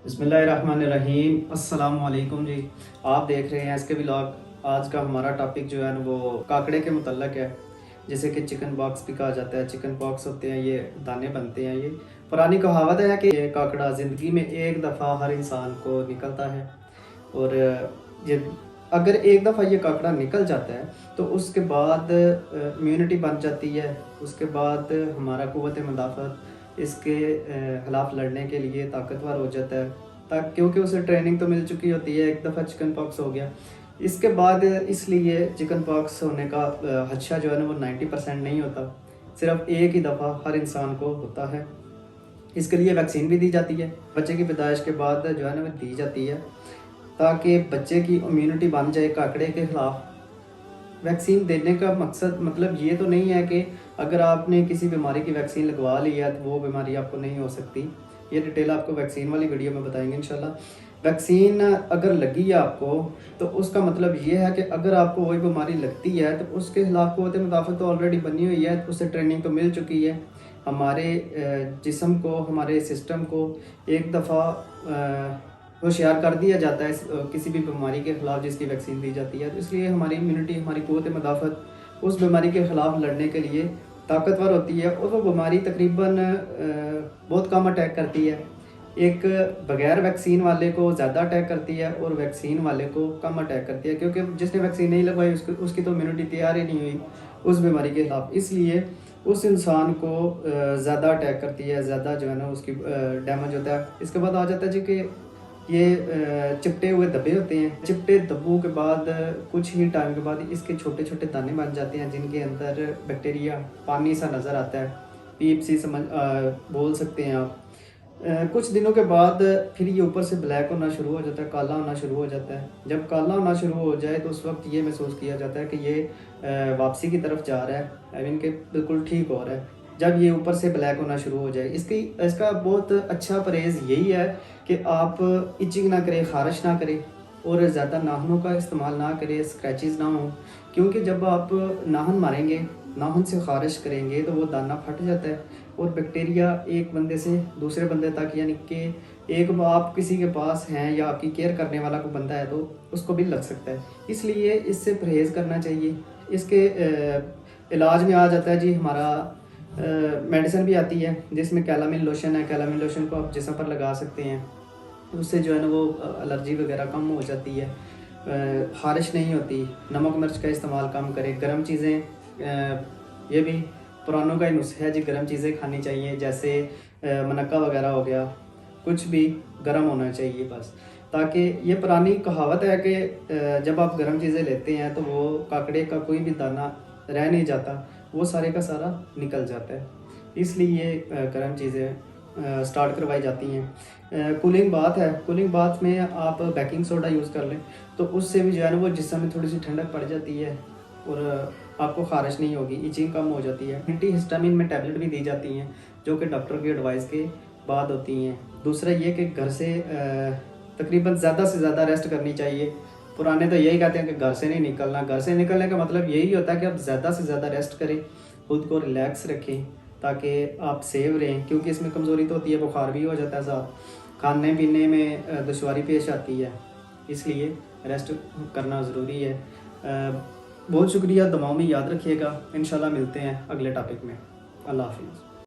बिस्मिल्लाहिर्रहमानिर्रहीम। अस्सलाम वालेकुम जी। आप देख रहे हैं इसके व्लॉग। आज का हमारा टॉपिक जो है ना वो काकड़े के मुतल्लक है, जिसे कि चिकन पॉक्स भी कहा जाता है। चिकन पॉक्स होते हैं, ये दाने बनते हैं। ये पुरानी कहावत है कि ये काकड़ा ज़िंदगी में एक दफ़ा हर इंसान को निकलता है, और ये अगर एक दफ़ा ये काकड़ा निकल जाता है तो उसके बाद इम्यूनिटी बन जाती है। उसके बाद हमारा क़ुव्वत मुदाफ़अत इसके खिलाफ़ लड़ने के लिए ताकतवर हो जाता है, क्योंकि उसे ट्रेनिंग तो मिल चुकी होती है। एक दफ़ा चिकन पॉक्स हो गया, इसके बाद इसलिए चिकन पॉक्स होने का खदशा जो है ना वो 90% नहीं होता, सिर्फ एक ही दफ़ा हर इंसान को होता है। इसके लिए वैक्सीन भी दी जाती है, बच्चे की पैदाइश के बाद जो है ना वो दी जाती है, ताकि बच्चे की इम्यूनिटी बन जाए काकड़े के ख़िलाफ़। वैक्सीन देने का मकसद मतलब ये तो नहीं है कि अगर आपने किसी बीमारी की वैक्सीन लगवा ली है तो वो बीमारी आपको नहीं हो सकती। ये डिटेल आपको वैक्सीन वाली वीडियो में बताएंगे इंशाल्लाह। वैक्सीन अगर लगी है आपको तो उसका मतलब ये है कि अगर आपको वही बीमारी लगती है तो उसके खिलाफ क़ुव्वत मुदाफ़अत तो ऑलरेडी बनी हुई है, उससे ट्रेनिंग तो मिल चुकी है। हमारे जिस्म को, हमारे सिस्टम को एक दफ़ा होशियार कर दिया जाता है किसी भी बीमारी के ख़िलाफ़ जिसकी वैक्सीन दी जाती है। तो इसलिए हमारी इम्यूनिटी, हमारी क़ुव्वत मुदाफ़अत उस बीमारी के ख़िलाफ़ लड़ने के लिए ताकतवर होती है, और वो बीमारी तकरीबन बहुत कम अटैक करती है। एक बग़ैर वैक्सीन वाले को ज़्यादा अटैक करती है और वैक्सीन वाले को कम अटैक करती है, क्योंकि जिसने वैक्सीन नहीं लगवाई उसकी तो इम्यूनिटी तैयार ही नहीं हुई उस बीमारी के ख़िलाफ़। इसलिए उस इंसान को ज़्यादा अटैक करती है, ज़्यादा जो है ना उसकी डैमेज होता है। इसके बाद आ जाता है जी कि ये चिपटे हुए धब्बे होते हैं। चिपटे धब्बों के बाद कुछ ही टाइम के बाद इसके छोटे छोटे दाने बन जाते हैं, जिनके अंदर बैक्टीरिया, पानी सा नज़र आता है, पीप सी समझ बोल सकते हैं आप। कुछ दिनों के बाद फिर ये ऊपर से ब्लैक होना शुरू हो जाता है, काला होना शुरू हो जाता है। जब काला होना शुरू हो जाए तो उस वक्त ये महसूस किया जाता है कि ये वापसी की तरफ जा रहा है, आई मीन कि बिल्कुल ठीक हो रहा है। जब ये ऊपर से ब्लैक होना शुरू हो जाए, इसका बहुत अच्छा परहेज़ यही है कि आप इचिंग ना करें, ख़ारिश ना करें, और ज़्यादा नाखूनों का इस्तेमाल ना करें, स्क्रैचेस ना हों। क्योंकि जब आप नाखून मारेंगे, नाखून से ख़ारिश करेंगे तो वो दाना फट जाता है, और बैक्टीरिया एक बंदे से दूसरे बंदे तक, यानी कि एक आप किसी के पास हैं या आपकी केयर करने वाला कोई बंदा है तो उसको भी लग सकता है। इसलिए इससे परहेज़ करना चाहिए। इसके इलाज में आ जाता है जी हमारा मेडिसिन भी आती है जिसमें कैलामिन लोशन है। कैलामिन लोशन को आप जिस्म पर लगा सकते हैं, उससे जो है ना वो एलर्जी वगैरह कम हो जाती है, ख़ारिश नहीं होती। नमक मिर्च का इस्तेमाल कम करें। गर्म चीज़ें, ये भी पुरानों का ही नुस्खा है जी, गर्म चीज़ें खानी चाहिए, जैसे मनक्का वगैरह हो गया, कुछ भी गर्म होना चाहिए बस। ताकि ये पुरानी कहावत है कि जब आप गर्म चीज़ें लेते हैं तो वो काकड़े का कोई भी दाना रह नहीं जाता, वो सारे का सारा निकल जाता है। इसलिए ये गर्म चीज़ें स्टार्ट करवाई जाती हैं। कूलिंग बाथ है, कूलिंग बाथ में आप बेकिंग सोडा यूज़ कर लें तो उससे भी जो है ना वो जिस्म में थोड़ी सी ठंडक पड़ जाती है, और आपको ख़ारिश नहीं होगी, इचिंग कम हो जाती है। एंटी हिस्टामिन में टैबलेट भी दी जाती हैं जो कि डॉक्टर की एडवाइस के बाद होती हैं। दूसरा ये कि घर से तकरीबन ज़्यादा से ज़्यादा रेस्ट करनी चाहिए। पुराने तो यही कहते हैं कि घर से नहीं निकलना। घर से निकलने का मतलब यही होता है कि आप ज़्यादा से ज़्यादा रेस्ट करें, खुद को रिलैक्स रखें ताकि आप सेव रहें, क्योंकि इसमें कमज़ोरी तो होती है, बुखार भी हो जाता है, साथ खाने पीने में दुश्वारी पेश आती है। इसलिए रेस्ट करना ज़रूरी है। बहुत शुक्रिया, दुआओं में याद रखिएगा। इंशाल्लाह मिलते हैं अगले टॉपिक में। अल्लाह हाफ़िज़।